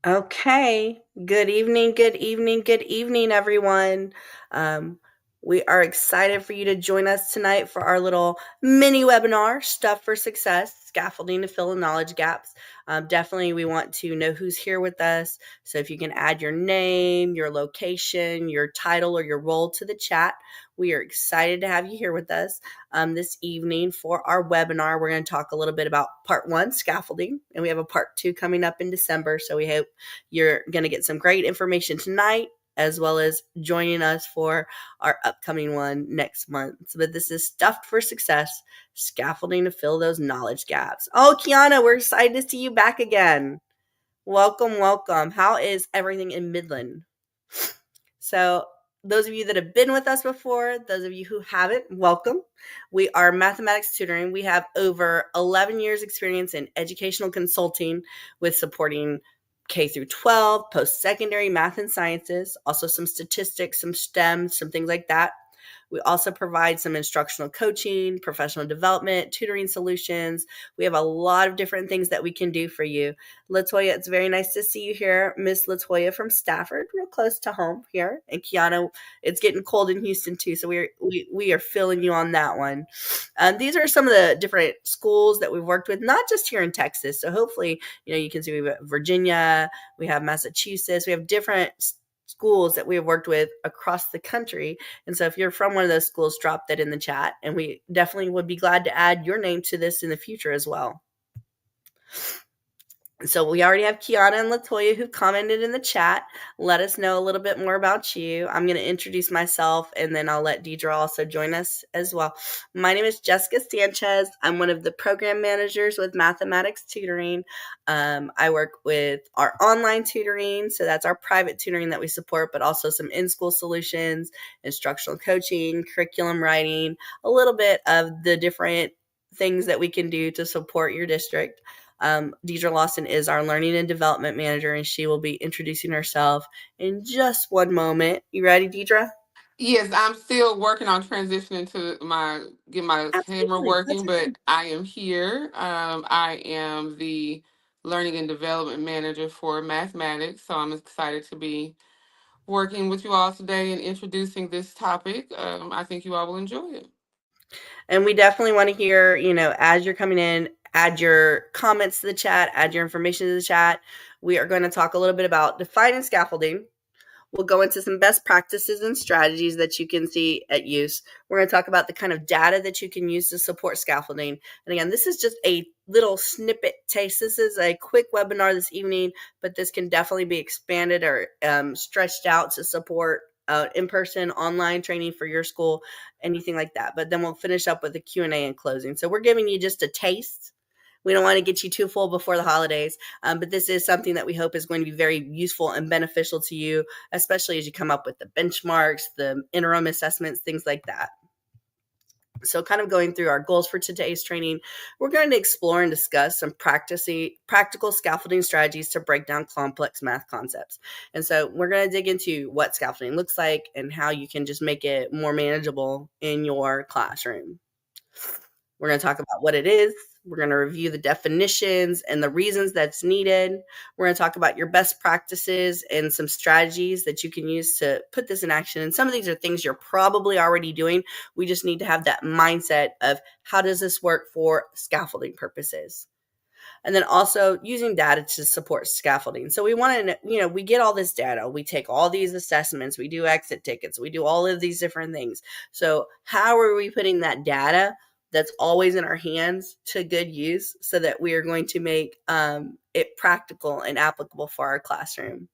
Okay. Good evening, good evening, good evening, everyone. Um, we are excited for you to join us tonight for our little mini webinar, Stuff for Success, Scaffolding to Fill in Knowledge Gaps. Definitely, we want to know who's here with us. So if you can add your name, your location, your title, or your role to the chat, we are excited to have you here with us this evening for our webinar. We're going to talk a little bit about part one, scaffolding, and we have a part two coming up in December. So we hope you're going to get some great information tonight, as well as joining us for our upcoming one next month. But this is Stuffed for Success, Scaffolding to Fill Those Knowledge Gaps. Oh, Kiana, we're excited to see you back again. Welcome, welcome. How is everything in Midland? So, those of you that have been with us before, those of you who haven't, welcome. We are Math-A-Matics Tutoring. We have over 11 years experience in educational consulting with supporting K through 12, post-secondary math and sciences, also some statistics, some STEM, some things like that. We also provide some instructional coaching, professional development, tutoring solutions. We have a lot of different things that we can do for you. Latoya, it's very nice to see you here. Miss Latoya from Stafford, real close to home here. And Kiana, it's getting cold in Houston too, so we are feeling you on that one. These are some of the different schools that we've worked with, not just here in Texas. So hopefully, you can see we have Virginia, we have Massachusetts, we have different schools that we have worked with across the country. And so if you're from one of those schools, drop that in the chat. And we definitely would be glad to add your name to this in the future as well. So we already have Kiana and Latoya who commented in the chat. Let us know a little bit more about you. I'm going to introduce myself, and then I'll let Deidre also join us as well. My name is Jessica Sanchez. I'm one of the program managers with Math-A-Matics Tutoring. I work with our online tutoring, so that's our private tutoring that we support, but also some in-school solutions, instructional coaching, curriculum writing, a little bit of the different things that we can do to support your district. Deidre Lawson is our learning and development manager, and she will be introducing herself in just one moment. You ready, Deidre? Yes, I'm still working on transitioning to get my camera Absolutely. That's working, but I am here. I am the learning and development manager for Math-A-Matics, so I'm excited to be working with you all today and introducing this topic. I think you all will enjoy it. And we definitely want to hear, as you're coming in, add your comments to the chat, add your information to the chat. We are going to talk a little bit about defining scaffolding. We'll go into some best practices and strategies that you can see at use. We're going to talk about the kind of data that you can use to support scaffolding. And again, this is just a little snippet taste. This is a quick webinar this evening, but this can definitely be expanded or stretched out to support in-person, online training for your school, anything like that. But then we'll finish up with a Q&A and closing. So we're giving you just a taste. We don't want to get you too full before the holidays, but this is something that we hope is going to be very useful and beneficial to you, especially as you come up with the benchmarks, the interim assessments, things like that. So kind of going through our goals for today's training, we're going to explore and discuss some practical scaffolding strategies to break down complex math concepts. And so we're going to dig into what scaffolding looks like and how you can just make it more manageable in your classroom. We're going to talk about what it is. We're going to review the definitions and the reasons that's needed. We're going to talk about your best practices and some strategies that you can use to put this in action. And some of these are things you're probably already doing. We just need to have that mindset of how does this work for scaffolding purposes? And then also using data to support scaffolding. So we want to, we get all this data, we take all these assessments, we do exit tickets, we do all of these different things. So how are we putting that data that's always in our hands to good use so that we are going to make it practical and applicable for our classroom?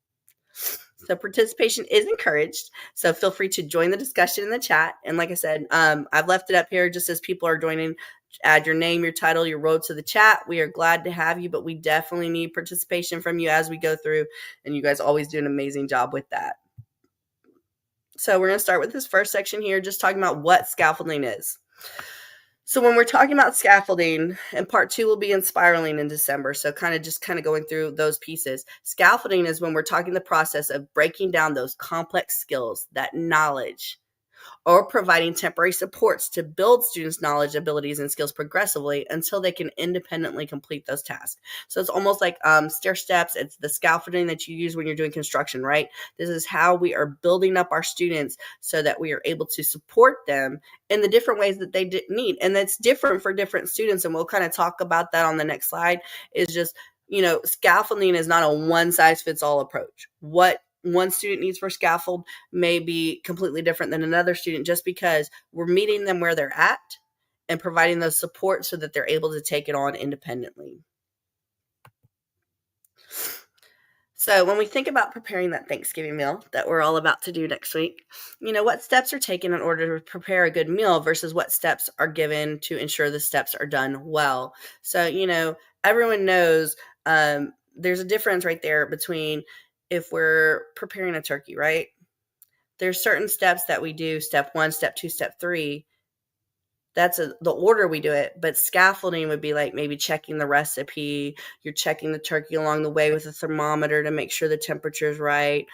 So participation is encouraged. So feel free to join the discussion in the chat. And like I said, I've left it up here just as people are joining. Add your name, your title, your role to the chat. We are glad to have you, but we definitely need participation from you as we go through. And you guys always do an amazing job with that. So we're going to start with this first section here, just talking about what scaffolding is. So when we're talking about scaffolding, and part two will be in spiraling in December, so kind of going through those pieces. Scaffolding is when we're talking the process of breaking down those complex skills, that knowledge. or providing temporary supports to build students' knowledge, abilities, and skills progressively until they can independently complete those tasks. So it's almost like stair steps. It's the scaffolding that you use when you're doing construction, right? This is how we are building up our students so that we are able to support them in the different ways that they need. And that's different for different students. And we'll kind of talk about that on the next slide. Is just, scaffolding is not a one size fits all approach. What one student needs for scaffold may be completely different than another student, just because we're meeting them where they're at and providing those support so that they're able to take it on independently. So when we think about preparing that Thanksgiving meal that we're all about to do next week, what steps are taken in order to prepare a good meal versus what steps are given to ensure the steps are done well. So, everyone knows there's a difference right there between if we're preparing a turkey, right? There's certain steps that we do, step 1, step 2, step 3. That's the order we do it. But scaffolding would be like maybe checking the recipe. You're checking the turkey along the way with a thermometer to make sure the temperature is right.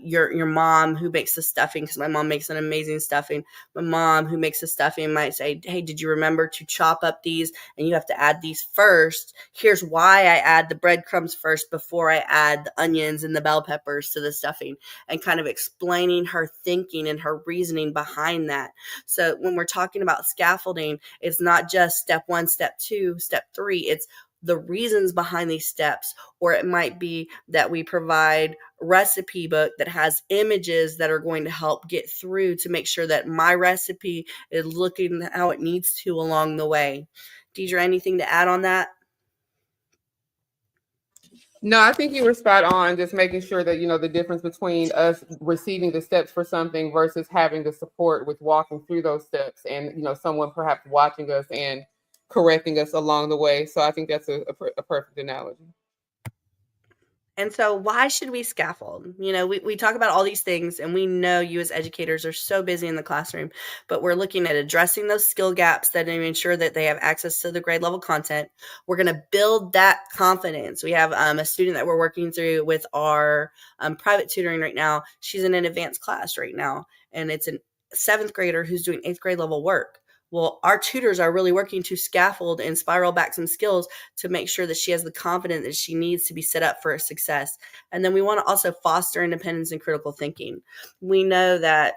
Your mom who makes the stuffing, because my mom makes an amazing stuffing. My mom who makes the stuffing might say, hey, did you remember to chop up these? And you have to add these first. Here's why I add the breadcrumbs first before I add the onions and the bell peppers to the stuffing, and kind of explaining her thinking and her reasoning behind that. So when we're talking about scaffolding, it's not just step 1, step 2, step 3. It's the reasons behind these steps. Or it might be that we provide a recipe book that has images that are going to help get through to make sure that my recipe is looking how it needs to along the way. Deidre, anything to add on that? No, I think you were spot on, just making sure that, the difference between us receiving the steps for something versus having the support with walking through those steps and, someone perhaps watching us and correcting us along the way. So I think that's a perfect analogy. And so why should we scaffold? We talk about all these things, and we know you as educators are so busy in the classroom, but we're looking at addressing those skill gaps that ensure that they have access to the grade level content. We're going to build that confidence. We have a student that we're working through with our private tutoring right now. She's in an advanced class right now, and it's a 7th grader who's doing 8th grade level work. Well, our tutors are really working to scaffold and spiral back some skills to make sure that she has the confidence that she needs to be set up for success. And then we want to also foster independence and critical thinking. We know that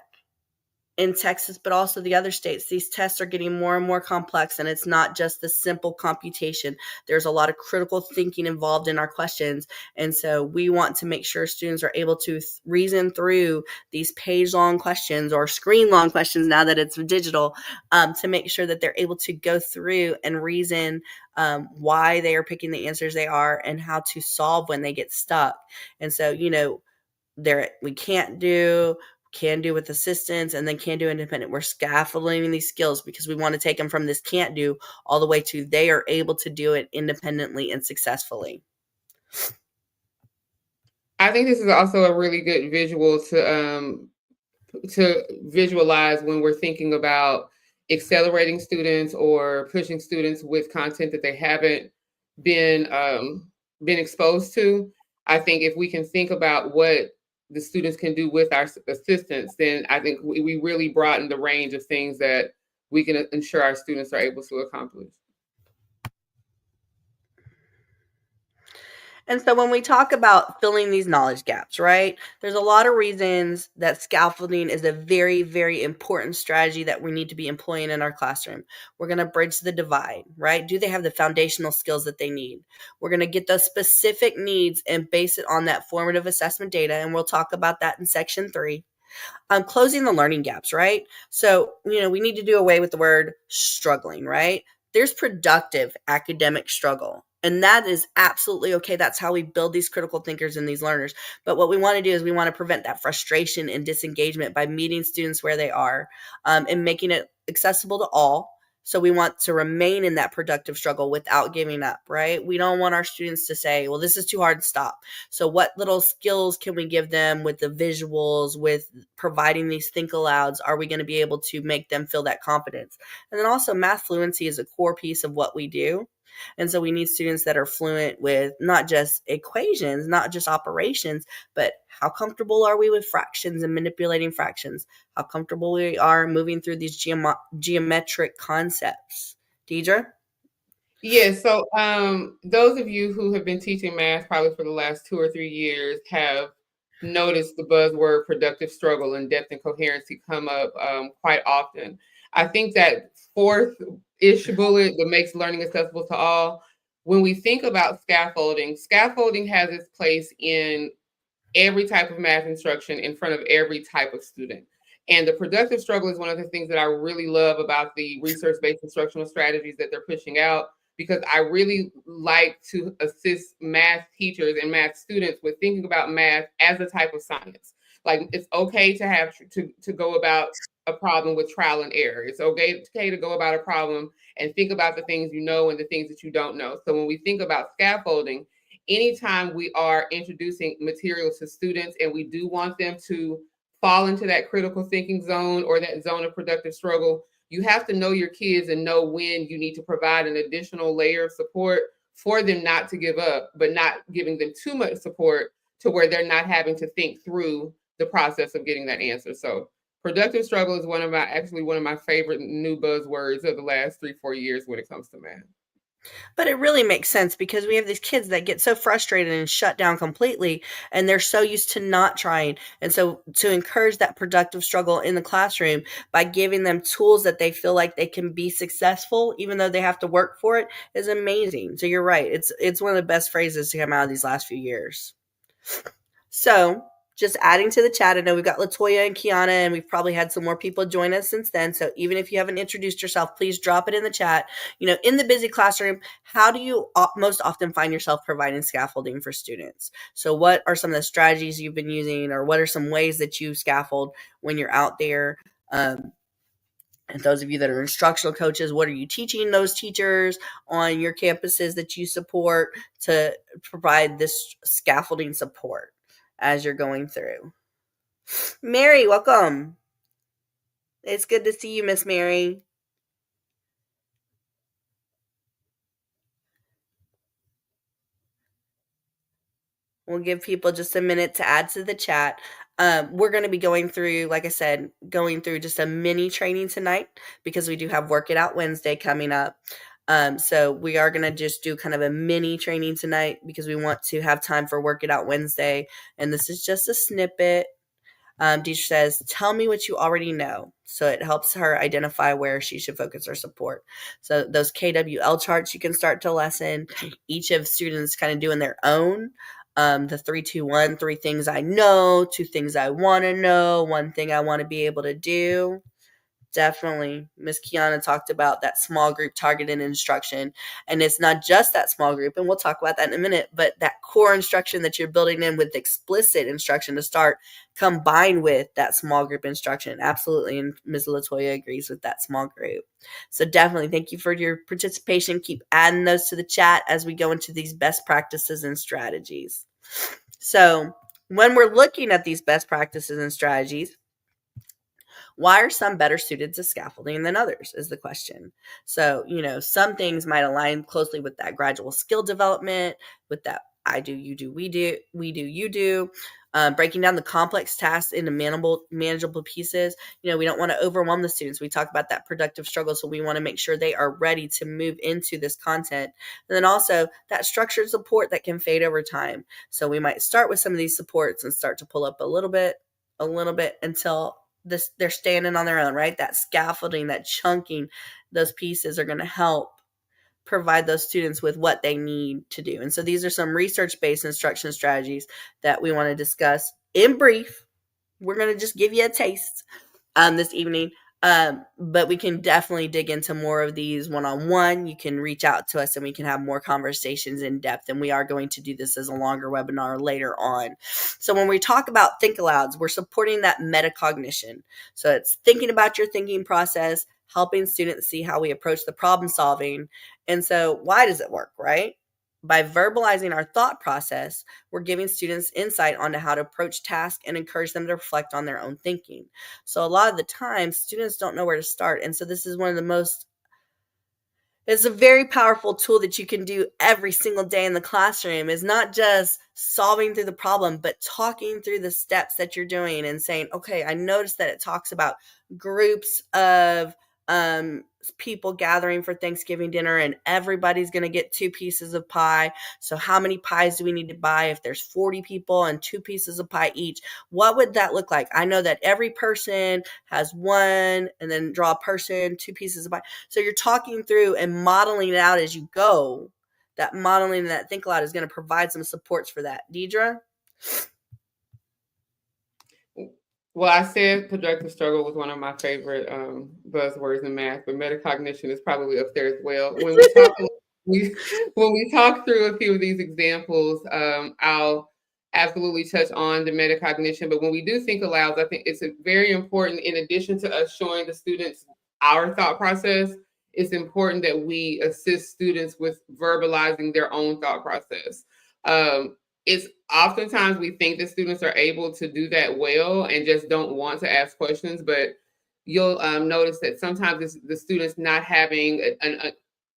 in Texas, but also the other states, these tests are getting more and more complex, and it's not just the simple computation. There's a lot of critical thinking involved in our questions. And so we want to make sure students are able to reason through these page-long questions or screen-long questions now that it's digital, to make sure that they're able to go through and reason why they are picking the answers they are and how to solve when they get stuck. And so, we can do with assistance, and then can do independent. We're scaffolding these skills because we want to take them from this can't do all the way to they are able to do it independently and successfully. I think this is also a really good visual to visualize when we're thinking about accelerating students or pushing students with content that they haven't been exposed to. I think if we can think about what the students can do with our assistance, then I think we really broaden the range of things that we can ensure our students are able to accomplish. And so when we talk about filling these knowledge gaps, right, there's a lot of reasons that scaffolding is a very, very important strategy that we need to be employing in our classroom. We're going to bridge the divide, right? Do they have the foundational skills that they need? We're going to get those specific needs and base it on that formative assessment data, and we'll talk about that in section 3. Closing the learning gaps, right? So, we need to do away with the word struggling, right? There's productive academic struggle. And that is absolutely okay. That's how we build these critical thinkers and these learners. But what we want to do is we want to prevent that frustration and disengagement by meeting students where they are, and making it accessible to all. So we want to remain in that productive struggle without giving up, right? We don't want our students to say, well, this is too hard to stop. So what little skills can we give them with the visuals, with providing these think alouds? Are we going to be able to make them feel that confidence? And then also math fluency is a core piece of what we do. And so we need students that are fluent with not just equations, not just operations, but how comfortable are we with fractions and manipulating fractions? How comfortable we are moving through these geometric concepts. Deidre? Yeah, so those of you who have been teaching math probably for the last 2 or 3 years have noticed the buzzword productive struggle and depth and coherency come up quite often. I think that fourth-ish bullet that makes learning accessible to all, when we think about scaffolding, scaffolding has its place in every type of math instruction in front of every type of student. And the productive struggle is one of the things that I really love about the research-based instructional strategies that they're pushing out, because I really like to assist math teachers and math students with thinking about math as a type of science. Like, it's okay to have to go about a problem with trial and error. It's okay to go about a problem and think about the things you know and the things that you don't know. So when we think about scaffolding, anytime we are introducing material to students and we do want them to fall into that critical thinking zone or that zone of productive struggle, you have to know your kids and know when you need to provide an additional layer of support for them not to give up, but not giving them too much support to where they're not having to think through the process of getting that answer. So productive struggle is one of my favorite new buzzwords of the last 3-4 years when it comes to math. But it really makes sense because we have these kids that get so frustrated and shut down completely, and they're so used to not trying. And so to encourage that productive struggle in the classroom by giving them tools that they feel like they can be successful, even though they have to work for it, is amazing. So you're right. It's one of the best phrases to come out of these last few years. So, just adding to the chat, I know we've got Latoya and Kiana, and we've probably had some more people join us since then. So, even if you haven't introduced yourself, please drop it in the chat. In the busy classroom, how do you most often find yourself providing scaffolding for students? So, what are some of the strategies you've been using, or what are some ways that you scaffold when you're out there? And those of you that are instructional coaches, what are you teaching those teachers on your campuses that you support to provide this scaffolding support as you're going through? Mary, welcome. It's good to see you, Miss Mary. We'll give people just a minute to add to the chat. We're going to be going through, like I said, going through just a mini training tonight because we do have Work It Out Wednesday coming up. So we are going to just do kind of a mini training tonight because we want to have time for Work It Out Wednesday. And this is just a snippet. Teacher says, tell me what you already know. So it helps her identify where she should focus her support. So those KWL charts you can start to lesson. Each of students kind of doing their own. The 3-2-1, 3 things I know, 2 things I want to know, 1 thing I want to be able to do. Definitely. Miss Kiana talked about that small group targeted instruction. And it's not just that small group, and we'll talk about that in a minute, but that core instruction that you're building in with explicit instruction to start combined with that small group instruction. Absolutely. And Ms. Latoya agrees with that small group. So definitely thank you for your participation. Keep adding those to the chat as we go into these best practices and strategies. So when we're looking at these best practices and strategies, why are some better suited to scaffolding than others is the question. So, some things might align closely with that gradual skill development, with that I do, you do, we do, you do. Breaking down the complex tasks into manageable pieces. We don't want to overwhelm the students. We talk about that productive struggle, so we want to make sure they are ready to move into this content. And then also that structured support that can fade over time. So we might start with some of these supports and start to pull up a little bit until they're standing on their own, right? That scaffolding, that chunking, those pieces are going to help provide those students with what they need to do. And so these are some research-based instruction strategies that we want to discuss in brief. We're going to just give you a taste this evening. But we can definitely dig into more of these one-on-one. You can reach out to us and we can have more conversations in depth. And we are going to do this as a longer webinar later on. So when we talk about think alouds, we're supporting that metacognition. So it's thinking about your thinking process, helping students see how we approach the problem solving. And so why does it work, right? By verbalizing our thought process, we're giving students insight onto how to approach tasks and encourage them to reflect on their own thinking. So a lot of the time, students don't know where to start. And so this is one of the most It's a very powerful tool that you can do every single day in the classroom. Is not just solving through the problem, but talking through the steps that you're doing and saying, okay, I noticed that it talks about groups of people gathering for Thanksgiving dinner and everybody's going to get 2 pieces of pie. So how many pies do we need to buy if there's 40 people and 2 pieces of pie each? What would that look like? I know that every person has one, and then draw a person, 2 pieces of pie. So you're talking through and modeling it out as you go. That modeling and that think aloud is going to provide some supports for that. Deidre? Well, I said productive struggle was one of my favorite buzzwords in math, but metacognition is probably up there as well. We, when we talk through a few of these examples, I'll absolutely touch on the metacognition. But when we do think aloud, I think it's very important. In addition to us showing the students our thought process, it's important that we assist students with verbalizing their own thought process. It's oftentimes we think that students are able to do that well and just don't want to ask questions, but you'll notice that sometimes it's the students not having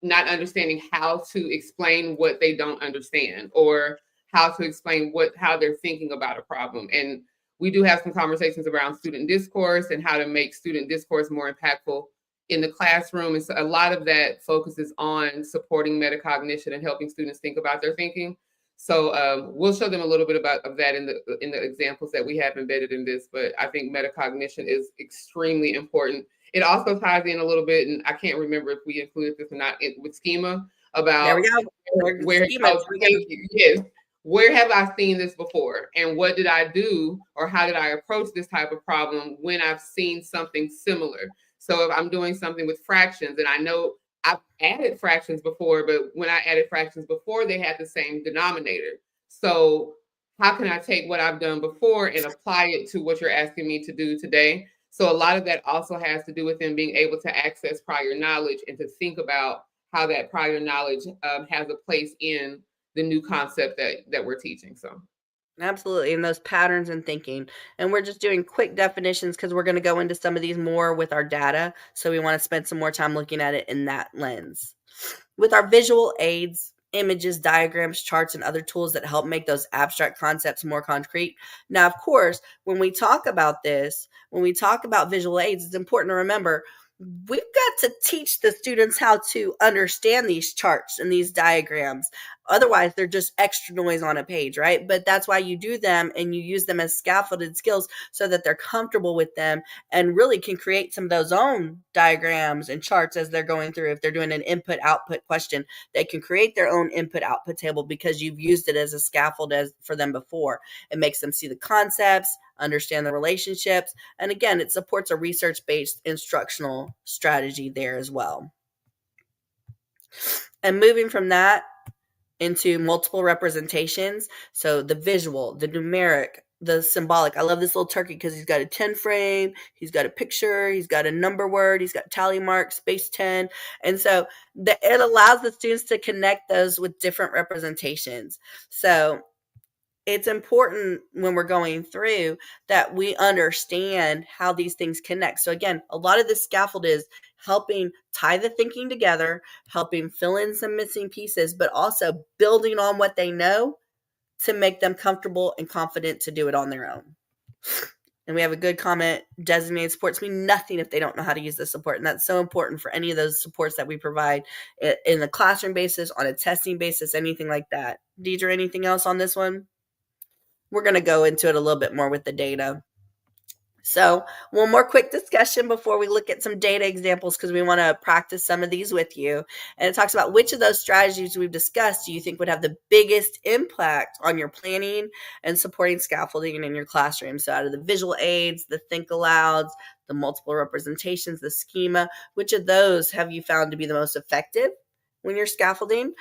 not understanding how to explain what they don't understand, or how to explain how they're thinking about a problem. And we do have some conversations around student discourse and how to make student discourse more impactful in the classroom. And so a lot of that focuses on supporting metacognition and helping students think about their thinking. So we'll show them a little bit of that in the examples that we have embedded in this. But I think metacognition is extremely important. It also ties in a little bit, and I can't remember if we included this or not, with schema about There we go. where yes, where have I seen this before, and what did I do, or how did I approach this type of problem when I've seen something similar. So if I'm doing something with fractions, and I know I've added fractions before, but when I added fractions before, they had the same denominator. So how can I take what I've done before and apply it to what you're asking me to do today? So a lot of that also has to do with them being able to access prior knowledge and to think about how that prior knowledge has a place in the new concept that we're teaching. So Absolutely, and those patterns and thinking. And we're just doing quick definitions because we're going to go into some of these more with our data. So we want to spend some more time looking at it in that lens. With our visual aids, images, diagrams, charts, and other tools that help make those abstract concepts more concrete. Now, of course, when we talk about this, when we talk about visual aids, it's important to remember we've got to teach the students how to understand these charts and these diagrams. Otherwise, they're just extra noise on a page, right? But that's why you do them and you use them as scaffolded skills so that they're comfortable with them and really can create some of those own diagrams and charts as they're going through. If they're doing an input output question, they can create their own input output table because you've used it as a scaffold for them before. It makes them see the concepts, understand the relationships, and again, it supports a research-based instructional strategy there as well. And moving from that into multiple representations, so the visual, the numeric, the symbolic. I love this little turkey because he's got a 10 frame, he's got a picture, he's got a number word, he's got tally mark, space 10. And so it allows the students to connect those with different representations. So it's important when we're going through that we understand how these things connect. So again, a lot of this scaffold is helping tie the thinking together, helping fill in some missing pieces, but also building on what they know to make them comfortable and confident to do it on their own. And we have a good comment, designated supports mean nothing if they don't know how to use the support. And that's so important for any of those supports that we provide in the classroom basis, on a testing basis, anything like that. Deidre, anything else on this one? We're going to go into it a little bit more with the data. So one more quick discussion before we look at some data examples because we want to practice some of these with you. And it talks about which of those strategies we've discussed do you think would have the biggest impact on your planning and supporting scaffolding in your classroom. So out of the visual aids, the think alouds, the multiple representations, the schema, which of those have you found to be the most effective when you're scaffolding?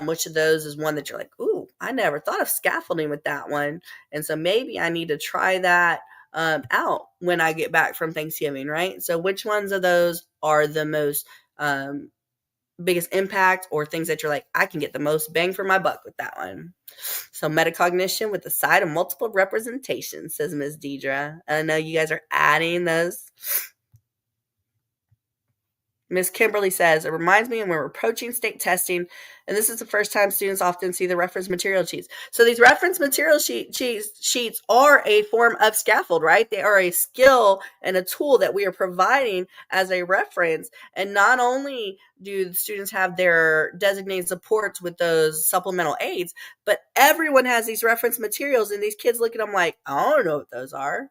Which of those is one that you're like, ooh, I never thought of scaffolding with that one. And so maybe I need to try that out when I get back from Thanksgiving, right? So which ones of those are the most biggest impact, or things that you're like, I can get the most bang for my buck with that one? So metacognition with the side of multiple representations, says Ms. Deidre. I know you guys are adding those. Miss Kimberly says, it reminds me when we're approaching state testing, and this is the first time students often see the reference material sheets. So these reference material sheets are a form of scaffold, right? They are a skill and a tool that we are providing as a reference. And not only do the students have their designated supports with those supplemental aids, but everyone has these reference materials, and these kids look at them like, I don't know what those are.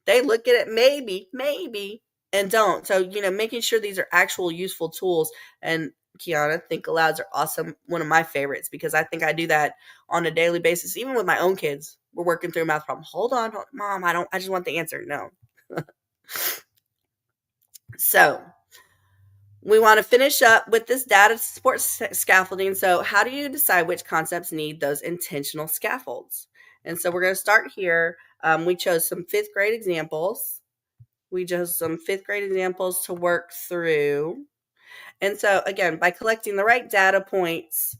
They look at it maybe, and don't. So, making sure these are actual useful tools. And Kiana, think alouds are awesome. One of my favorites, because I think I do that on a daily basis, even with my own kids. We're working through a math problem. Hold on, Mom, I just want the answer. No. So we want to finish up with this data support scaffolding. So how do you decide which concepts need those intentional scaffolds? And so we're going to start here. We chose some fifth grade examples. To work through. And so, again, by collecting the right data points,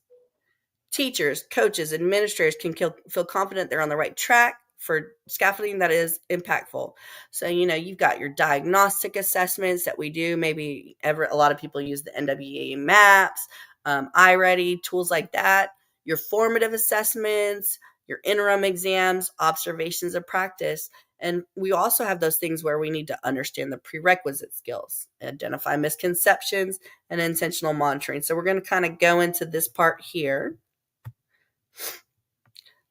teachers, coaches, administrators can feel confident they're on the right track for scaffolding that is impactful. So, you've got your diagnostic assessments that we do. Maybe a lot of people use the NWEA maps, iReady, tools like that. Your formative assessments, your interim exams, observations of practice. And we also have those things where we need to understand the prerequisite skills, identify misconceptions, and intentional monitoring. So we're going to kind of go into this part here.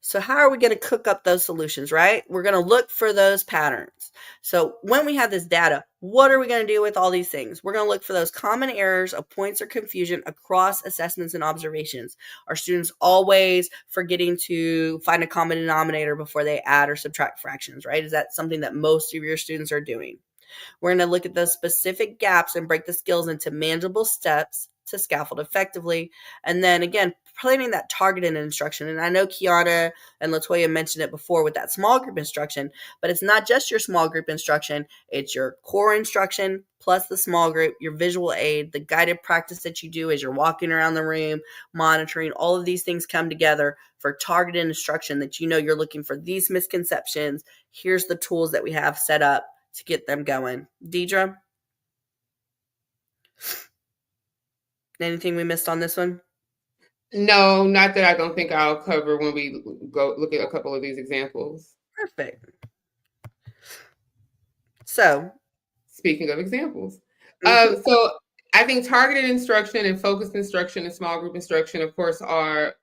So how are we going to cook up those solutions, right? We're going to look for those patterns. So when we have this data, what are we going to do with all these things? We're going to look for those common errors of points or confusion across assessments and observations. Are students always forgetting to find a common denominator before they add or subtract fractions, right? Is that something that most of your students are doing? We're going to look at those specific gaps and break the skills into manageable steps to scaffold effectively. And then again, planning that targeted instruction. And I know Kiana and LaToya mentioned it before with that small group instruction, but it's not just your small group instruction. It's your core instruction plus the small group, your visual aid, the guided practice that you do as you're walking around the room, monitoring. All of these things come together for targeted instruction that you're looking for these misconceptions. Here's the tools that we have set up to get them going. Deidre? Anything we missed on this one? No, not that I don't think I'll cover when we go look at a couple of these examples. Perfect. So, speaking of examples, so I think targeted instruction and focused instruction and small group instruction, of course,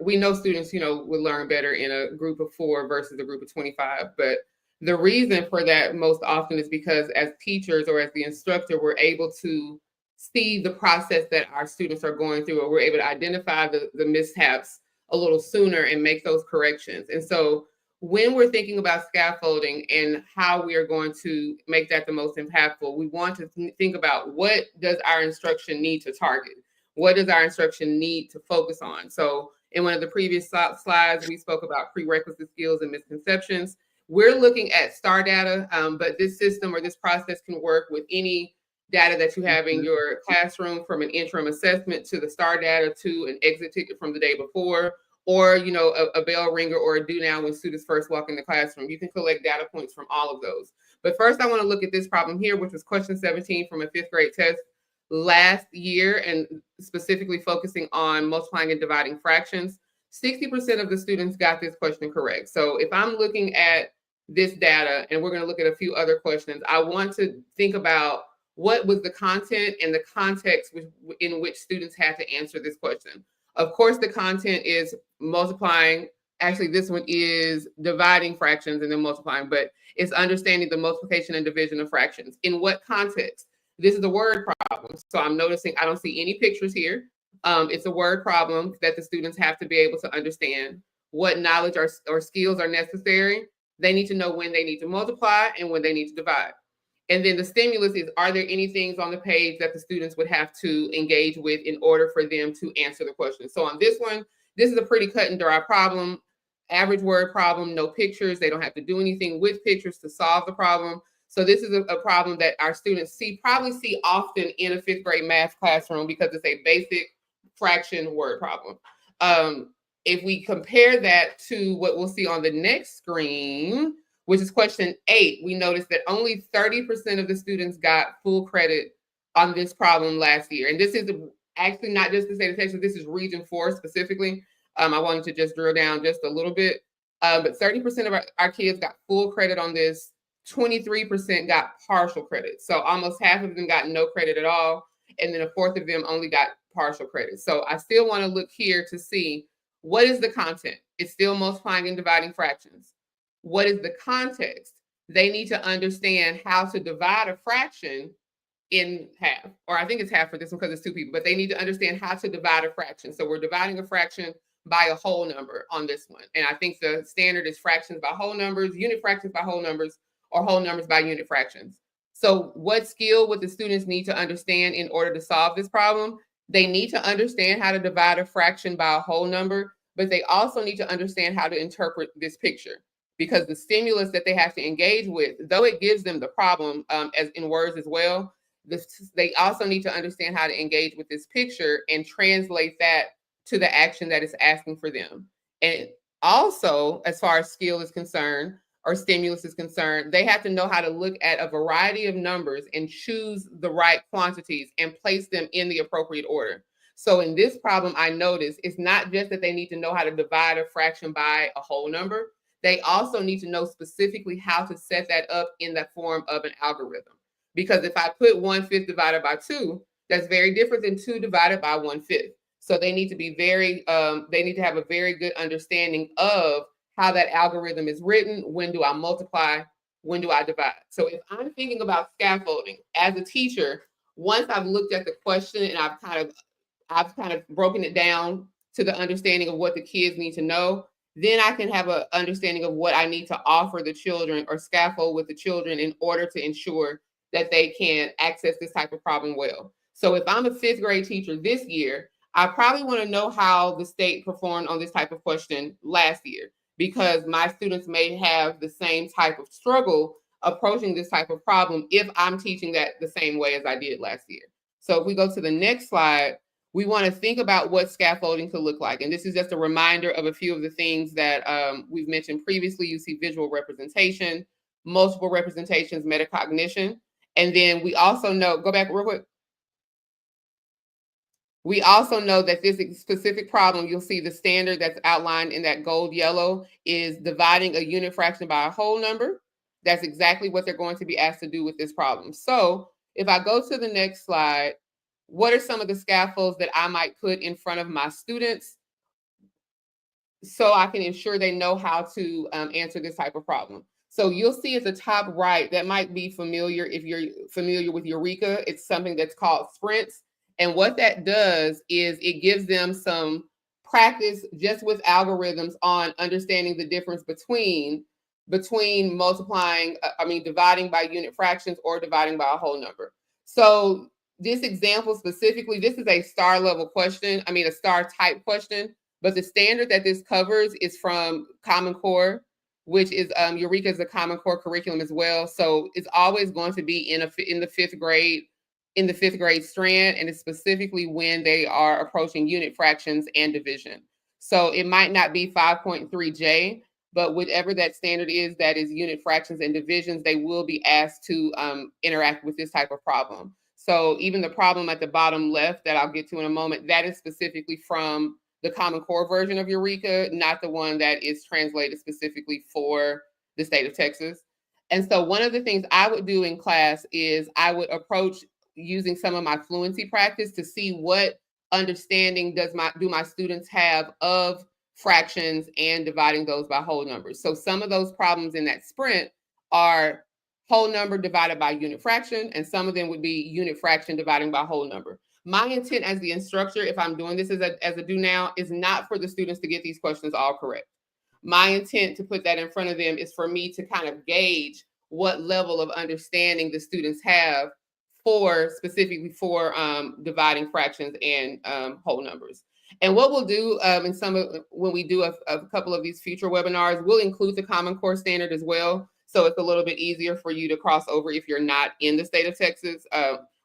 we know students, would learn better in a group of 4 versus a group of 25. But the reason for that most often is because as teachers or as the instructor, we're able to see the process that our students are going through, or we're able to identify the mishaps a little sooner and make those corrections. And so when we're thinking about scaffolding and how we are going to make that the most impactful, we want to think about, what does our instruction need to target? What does our instruction need to focus on? So in one of the previous slides, we spoke about prerequisite skills and misconceptions. We're looking at STAR data, but this system or this process can work with any data that you have in your classroom, from an interim assessment to the STAR data to an exit ticket from the day before, or a bell ringer or a do now when students first walk in the classroom. You can collect data points from all of those. But first, I want to look at this problem here, which was question 17 from a 5th grade test last year, and specifically focusing on multiplying and dividing fractions. 60% of the students got this question correct. So if I'm looking at this data, and we're going to look at a few other questions, I want to think about what was the content and the context in which students had to answer this question. Of course, the content is multiplying. Actually, this one is dividing fractions and then multiplying, but it's understanding the multiplication and division of fractions. In what context? This is a word problem. So I'm noticing I don't see any pictures here. It's a word problem that the students have to be able to understand. What knowledge or skills are necessary? They need to know when they need to multiply and when they need to divide. And then the stimulus is, are there any things on the page that the students would have to engage with in order for them to answer the question? So on this one, this is a pretty cut and dry problem, average word problem, no pictures. They don't have to do anything with pictures to solve the problem. So this is a problem that our students probably see often in a 5th grade math classroom, because it's a basic fraction word problem. If we compare that to what we'll see on the next screen, which is question 8, we noticed that only 30% of the students got full credit on this problem last year. And this is actually not just the state of Texas, this is region 4 specifically. I wanted to just drill down just a little bit. But 30% of our kids got full credit on this. 23% got partial credit. So almost half of them got no credit at all. And then a fourth of them only got partial credit. So I still want to look here to see what is the content. It's still multiplying and dividing fractions. What is the context? They need to understand how to divide a fraction in half, or I think it's half for this one because it's two people, but they need to understand how to divide a fraction. So we're dividing a fraction by a whole number on this one. And I think the standard is fractions by whole numbers, unit fractions by whole numbers, or whole numbers by unit fractions. So what skill would the students need to understand in order to solve this problem? They need to understand how to divide a fraction by a whole number, but they also need to understand how to interpret this picture, because the stimulus that they have to engage with, though it gives them the problem as in words as well, they also need to understand how to engage with this picture and translate that to the action that is asking for them. And also, as far as skill is concerned, or stimulus is concerned, they have to know how to look at a variety of numbers and choose the right quantities and place them in the appropriate order. So in this problem, I noticed it's not just that they need to know how to divide a fraction by a whole number. They also need to know specifically how to set that up in the form of an algorithm. Because if I put 1/5 divided by 2, that's very different than 2 divided by 1/5. So they need to be they need to have a very good understanding of how that algorithm is written. When do I multiply? When do I divide? So if I'm thinking about scaffolding as a teacher, once I've looked at the question and I've kind of broken it down to the understanding of what the kids need to know, then I can have an understanding of what I need to offer the children or scaffold with the children in order to ensure that they can access this type of problem well. So if I'm a 5th grade teacher this year, I probably want to know how the state performed on this type of question last year, because my students may have the same type of struggle approaching this type of problem if I'm teaching that the same way as I did last year. So if we go to the next slide, we want to think about what scaffolding could look like. And this is just a reminder of a few of the things that we've mentioned previously. You see visual representation, multiple representations, metacognition. And then we also know, go back real quick. We also know that this specific problem, you'll see the standard that's outlined in that gold yellow is dividing a unit fraction by a whole number. That's exactly what they're going to be asked to do with this problem. So if I go to the next slide, what are some of the scaffolds that I might put in front of my students so I can ensure they know how to answer this type of problem? So you'll see at the top right, that might be familiar if you're familiar with Eureka. It's something that's called sprints. And what that does is it gives them some practice just with algorithms on understanding the difference between multiplying, dividing by unit fractions or dividing by a whole number. So this example specifically, this is a star level question, a star type question, but the standard that this covers is from Common Core, which is Eureka is a Common Core curriculum as well. So it's always going to be in the fifth grade strand, and it's specifically when they are approaching unit fractions and division. So it might not be 5.3J, but whatever that standard is, that is unit fractions and divisions, they will be asked to interact with this type of problem. So even the problem at the bottom left that I'll get to in a moment, that is specifically from the Common Core version of Eureka, not the one that is translated specifically for the state of Texas. And so one of the things I would do in class is I would approach using some of my fluency practice to see what understanding do my students have of fractions and dividing those by whole numbers. So some of those problems in that sprint are whole number divided by unit fraction, and some of them would be unit fraction dividing by whole number. My intent as the instructor, if I'm doing this as a do now, is not for the students to get these questions all correct. My intent to put that in front of them is for me to kind of gauge what level of understanding the students have specifically for dividing fractions and whole numbers. And what we'll do when we do a couple of these future webinars, we'll include the Common Core standard as well. So it's a little bit easier for you to cross over if you're not in the state of Texas.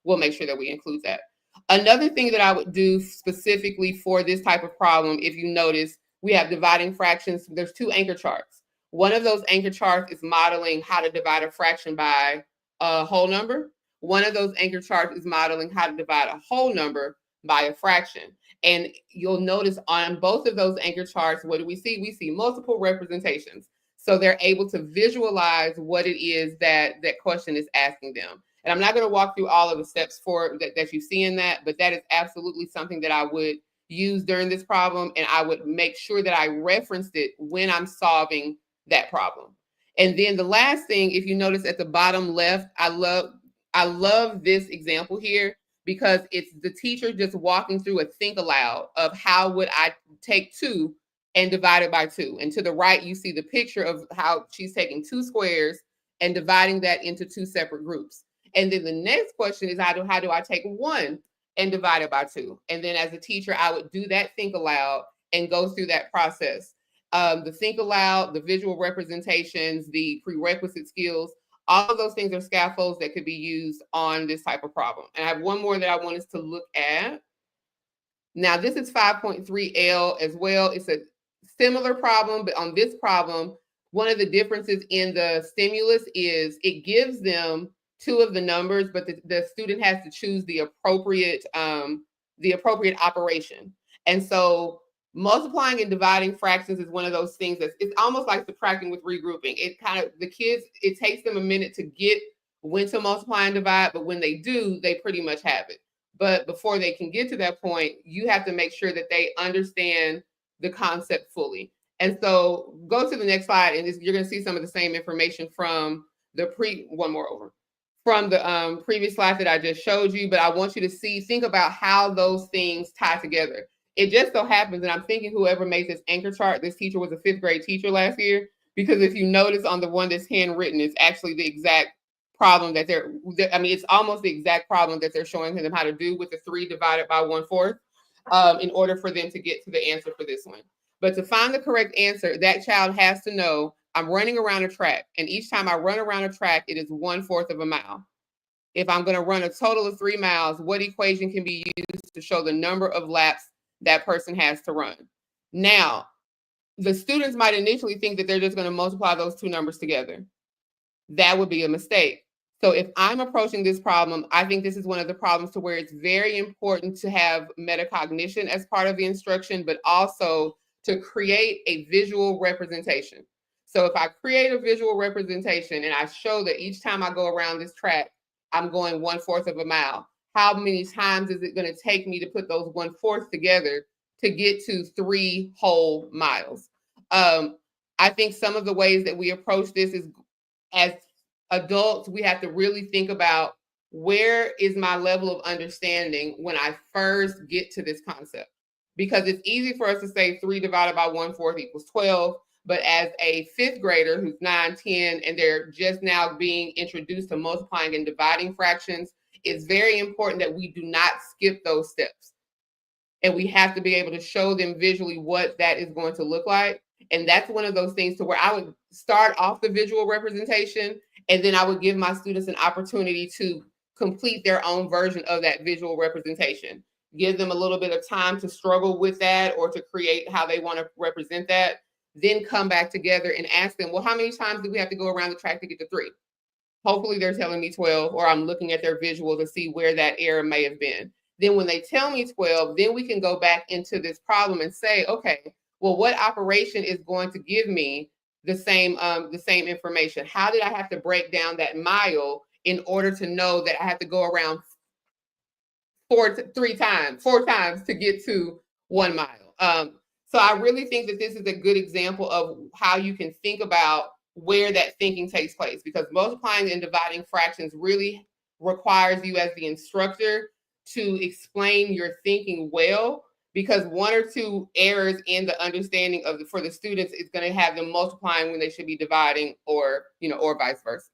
We'll make sure that we include that. Another thing that I would do specifically for this type of problem, if you notice, we have dividing fractions. There's 2 anchor charts. One of those anchor charts is modeling how to divide a fraction by a whole number. One of those anchor charts is modeling how to divide a whole number by a fraction. And you'll notice on both of those anchor charts, what do we see? We see multiple representations. So they're able to visualize what it is that that question is asking them. And I'm not going to walk through all of the steps for that you see in that, but that is absolutely something that I would use during this problem. And I would make sure that I referenced it when I'm solving that problem. And then the last thing, if you notice at the bottom left, I love this example here because it's the teacher just walking through a think aloud of how would I take 2 and divide it by 2. And to the right, you see the picture of how she's taking 2 squares and dividing that into 2 separate groups. And then the next question is how do I take 1 and divide it by 2? And then as a teacher, I would do that think aloud and go through that process. The think aloud, the visual representations, the prerequisite skills, all of those things are scaffolds that could be used on this type of problem. And I have one more that I want us to look at. Now, this is 5.3L as well. It's a similar problem, but on this problem, one of the differences in the stimulus is it gives them 2 of the numbers, but the student has to choose the appropriate operation. And so multiplying and dividing fractions is one of those things it's almost like subtracting with regrouping. It takes them a minute to get when to multiply and divide, but when they do, they pretty much have it. But before they can get to that point, you have to make sure that they understand the concept fully. And so go to the next slide, and you're going to see some of the same information from the previous slide that I just showed you. But I want you to think about how those things tie together. It just so happens, and I'm thinking whoever made this anchor chart, this teacher was a 5th grade teacher last year, because if you notice on the one that's handwritten, it's actually the exact problem that it's almost the exact problem that they're showing them how to do with the 3 divided by 1/4 in order for them to get to the answer for this one. But to find the correct answer, that child has to know I'm running around a track, and each time I run around a track, it is 1/4 of a mile. If I'm going to run a total of 3 miles, what equation can be used to show the number of laps that person has to run? Now, the students might initially think that they're just going to multiply those 2 numbers together. That would be a mistake. So if I'm approaching this problem, I think this is one of the problems to where it's very important to have metacognition as part of the instruction, but also to create a visual representation. So if I create a visual representation and I show that each time I go around this track, I'm going 1/4 of a mile, how many times is it going to take me to put those 1/4 together to get to 3 whole miles? I think some of the ways that we approach this is, as adults, we have to really think about where is my level of understanding when I first get to this concept. Because it's easy for us to say 3 divided by 1/4 equals 12. But as a 5th grader who's 9, 10, and they're just now being introduced to multiplying and dividing fractions, it's very important that we do not skip those steps. And we have to be able to show them visually what that is going to look like. And that's one of those things to where I would start off the visual representation, and then I would give my students an opportunity to complete their own version of that visual representation. Give them a little bit of time to struggle with that or to create how they want to represent that. Then come back together and ask them, well, how many times do we have to go around the track to get to 3? Hopefully they're telling me 12, or I'm looking at their visual to see where that error may have been. Then when they tell me 12, then we can go back into this problem and say, okay, well, what operation is going to give me the same information? How did I have to break down that mile in order to know that I have to go around 4 times to get to 1 mile? So I really think that this is a good example of how you can think about where that thinking takes place, because multiplying and dividing fractions really requires you as the instructor to explain your thinking well, because 1 or 2 errors in the understanding for the students is going to have them multiplying when they should be dividing, or vice versa.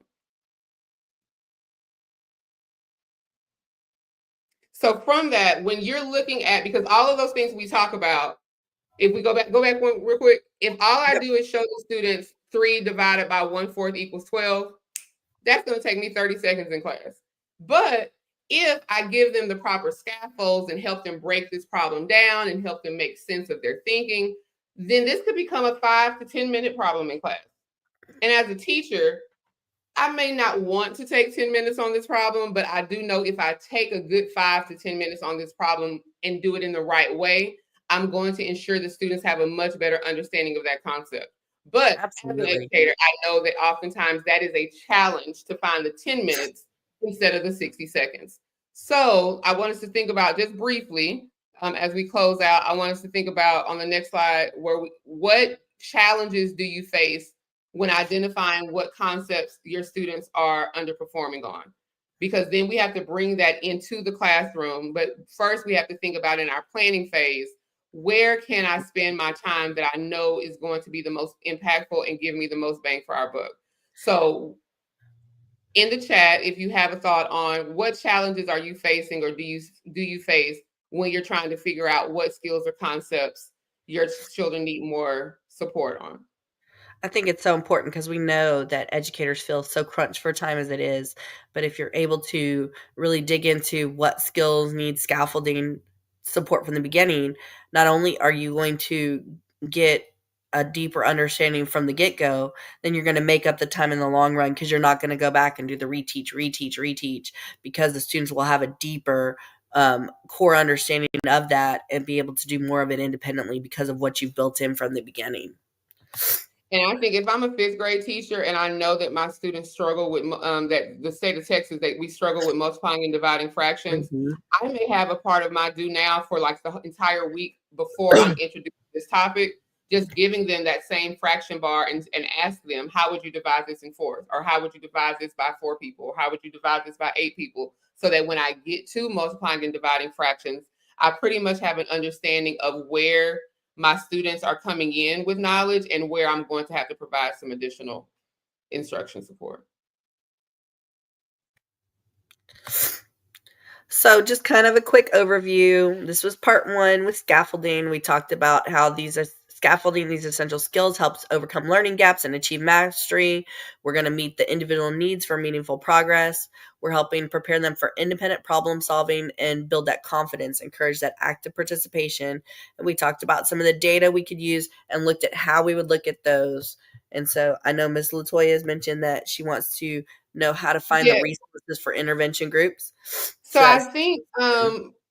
So from that, when you're looking at, because all of those things we talk about, if we go back one real quick, if all I do is show the students 3 divided by 1/4 equals 12, that's going to take me 30 seconds in class. But if I give them the proper scaffolds and help them break this problem down and help them make sense of their thinking, then this could become a 5 to 10 minute problem in class. And as a teacher, I may not want to take 10 minutes on this problem, but I do know if I take a good 5 to 10 minutes on this problem and do it in the right way, I'm going to ensure the students have a much better understanding of that concept. But as an Absolutely. educator, I know that oftentimes that is a challenge to find the 10 minutes instead of the 60 seconds. So I want us to think about just briefly, as we close out, I want us to think about on the next slide what challenges do you face when identifying what concepts your students are underperforming on? Because then we have to bring that into the classroom. But first, we have to think about in our planning phase, where can I spend my time that I know is going to be the most impactful and give me the most bang for our buck? So in the chat, if you have a thought on what challenges are you facing or do you face when you're trying to figure out what skills or concepts your children need more support on. I think it's so important because we know that educators feel so crunched for time as it is. But if you're able to really dig into what skills need scaffolding support from the beginning, not only are you going to get a deeper understanding from the get go, then you're going to make up the time in the long run because you're not going to go back and do the reteach, because the students will have a deeper core understanding of that and be able to do more of it independently because of what you've built in from the beginning. And I think if I'm a fifth grade teacher and I know that my students struggle with that the state of Texas that we struggle with multiplying and dividing fractions, Mhm. I may have a part of my do now for like the entire week before I'm introducing this topic, just giving them that same fraction bar and ask them, how would you divide this in fours? Or how would you divide this by 4 people? Or how would you divide this by 8 people? So that when I get to multiplying and dividing fractions, I pretty much have an understanding of where my students are coming in with knowledge and where I'm going to have to provide some additional instruction support. So, just kind of a quick overview. This was part one with scaffolding. We talked about how these are scaffolding, these essential skills helps overcome learning gaps and achieve mastery. We're going to meet the individual needs for meaningful progress. We're helping prepare them for independent problem solving and build that confidence, encourage that active participation. And we talked about some of the data we could use and looked at how we would look at those. And so I know Ms. Latoya has mentioned that she wants to know how to find the Yeah. resources for intervention groups. So So I that's think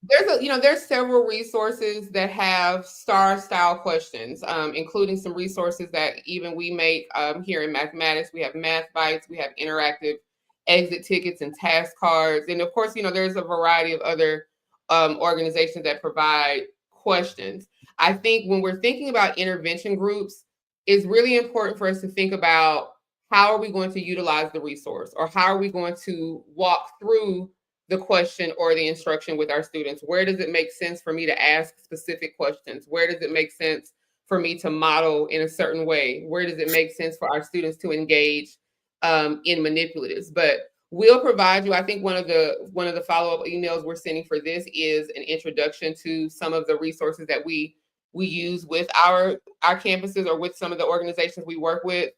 there's several resources that have star style questions, including some resources that even we make here in mathematics. We have math bites, we have interactive exit tickets and task cards, and of course, there's a variety of other organizations that provide questions. I think when we're thinking about intervention groups, it's really important for us to think about how are we going to utilize the resource, or how are we going to walk through the question or the instruction with our students. Where does it make sense for me to ask specific questions? Where does it make sense for me to model in a certain way? Where does it make sense for our students to engage in manipulatives? But we'll provide you. I think one of the follow-up emails we're sending for this is an introduction to some of the resources that we use with our campuses or with some of the organizations we work with,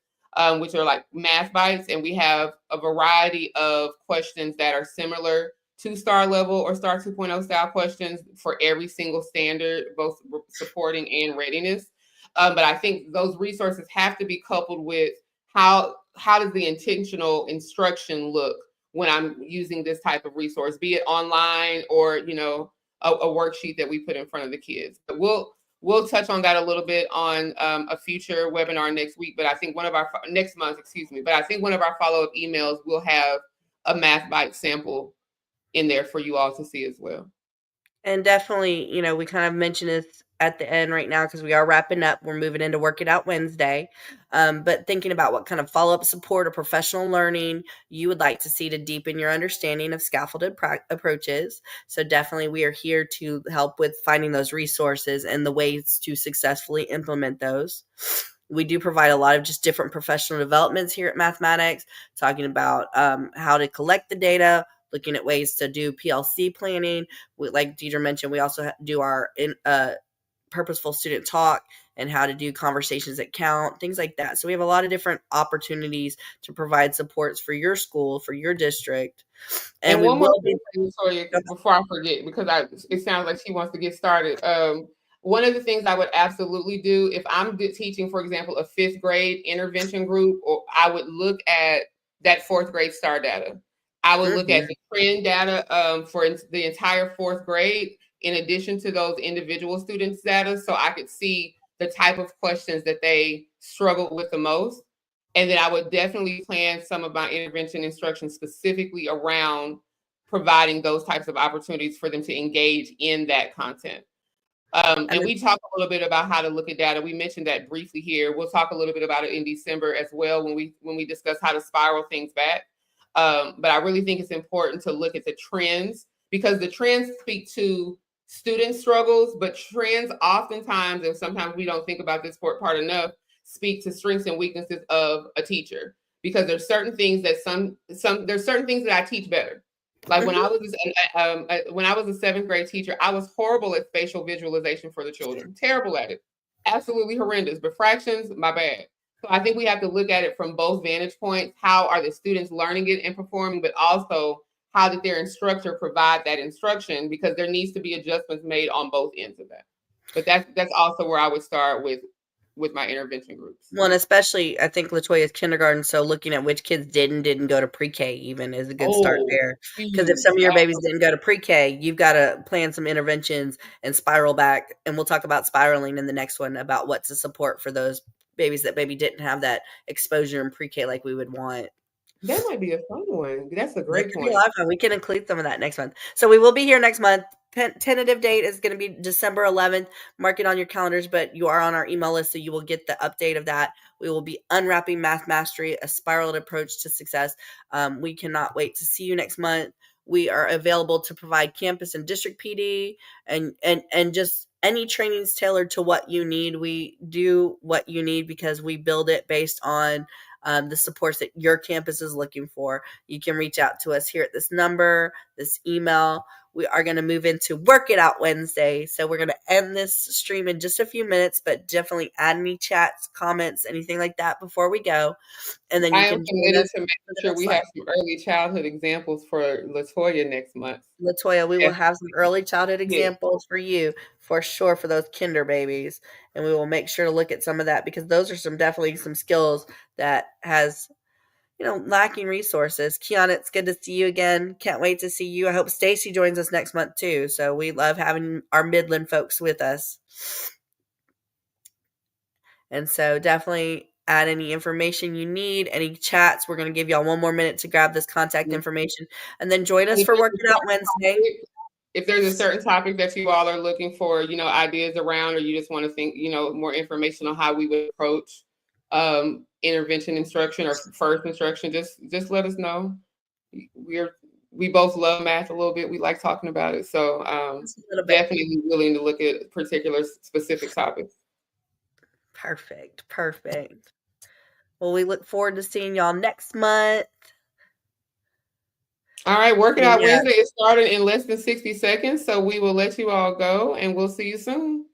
which are like math bites, and we have a variety of questions that are similar to star level or star 2.0 style questions for every single standard, both supporting and readiness. But I think those resources have to be coupled with how does the intentional instruction look when I'm using this type of resource, be it online or a worksheet that we put in front of the kids. But we'll touch on that a little bit on a future webinar next week. But I think next month, excuse me. But I think one of our follow-up emails will have a math bite sample in there for you all to see as well. And definitely, we kind of mentioned this at the end right now because we are wrapping up. We're moving into Work It Out Wednesday. But thinking about what kind of follow up support or professional learning you would like to see to deepen your understanding of scaffolded approaches. So, definitely, we are here to help with finding those resources and the ways to successfully implement those. We do provide a lot of just different professional developments here at Math-A-Matics, talking about how to collect the data, looking at ways to do PLC planning. Like Deidre mentioned, we also do our purposeful student talk and how to do conversations that count, things like that. So we have a lot of different opportunities to provide supports for your school, for your district. And we one more will be. thing, Victoria, before I forget, because it sounds like she wants to get started. One of the things I would absolutely do if I'm teaching, for example, a fifth grade intervention group, or I would look at that fourth grade STAR data. I would look at Mhm. the trend data for the entire fourth grade, in addition to those individual students' data, so I could see the type of questions that they struggled with the most. And then I would definitely plan some of my intervention instruction specifically around providing those types of opportunities for them to engage in that content. And And then we talk a little bit about how to look at data. We mentioned that briefly here. We'll talk a little bit about it in December as well when we discuss how to spiral things back. But I really think it's important to look at the trends, because the trends speak to student struggles, but trends oftentimes, and sometimes we don't think about this part enough, speak to strengths and weaknesses of a teacher. Because there's certain things that there's certain things that I teach better. Like Mhm. when I was a seventh grade teacher, I was horrible at spatial visualization for the children. Terrible at it. Absolutely horrendous. But fractions, my bad. So I think we have to look at it from both vantage points. How are the students learning it and performing, but also how did their instructor provide that instruction? Because there needs to be adjustments made on both ends of that. But that's also where I would start with my intervention groups. Well, and especially, I think Latoya's kindergarten, so looking at which kids didn't go to pre-K even is a good start Oh, there. Because if some huge. of your babies didn't go to pre-K, you've gotta plan some interventions and spiral back, and we'll talk about spiraling in the next one about what to support for those babies that maybe didn't have that exposure in pre-K like we would want. That might be a fun one. That's a That great could be a point. lot of fun. We can include some of that next month. So we will be here next month. Tentative date is going to be December 11th. Mark it on your calendars, but you are on our email list, so you will get the update of that. We will be unwrapping Math Mastery, a spiraled approach to success. We cannot wait to see you next month. We are available to provide campus and district PD and just any trainings tailored to what you need. We do what you need because we build it based on the supports that your campus is looking for. You can reach out to us here at this number, this email. We are going to move into Work It Out Wednesday. So we're going to end this stream in just a few minutes, but definitely add any chats, comments, anything like that before we go. And then you I am can join committed us to making for the sure next we have slide. some early childhood examples for Latoya next month. Latoya, we will Yes, have some early childhood yes. examples for you for sure for those kinder babies. And we will make sure to look at some of that because those are definitely some skills that has lacking resources. Kiana, it's good to see you again. Can't wait to see you. I hope Stacy joins us next month too. So we love having our Midland folks with us. And so definitely add any information you need, any chats. We're going to give y'all one more minute to grab this contact information and then join And us for Work It Out Wednesday. if there's a certain topic that you all are looking for, ideas around, or you just want to think, more information on how we would approach intervention instruction or first instruction, just let us know. We both love math a little bit. We like talking about it. So Just a little bit. definitely willing to look at particular specific topics. Perfect. Perfect. Well, we look forward to seeing y'all next month. All right, Work It And Out Wednesday is starting in less than 60 seconds. So we will let you all go and we'll see you soon.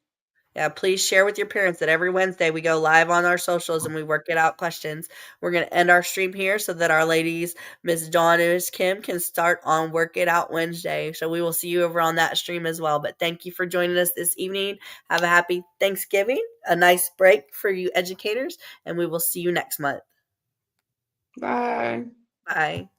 yeah, please share with your parents that every Wednesday we go live on our socials and we work it out questions. We're going to end our stream here so that our ladies, Miss Dawn and Miss Kim, can start on Work It Out Wednesday. So we will see you over on that stream as well. But thank you for joining us this evening. Have a happy Thanksgiving, a nice break for you educators, and we will see you next month. Bye. Bye.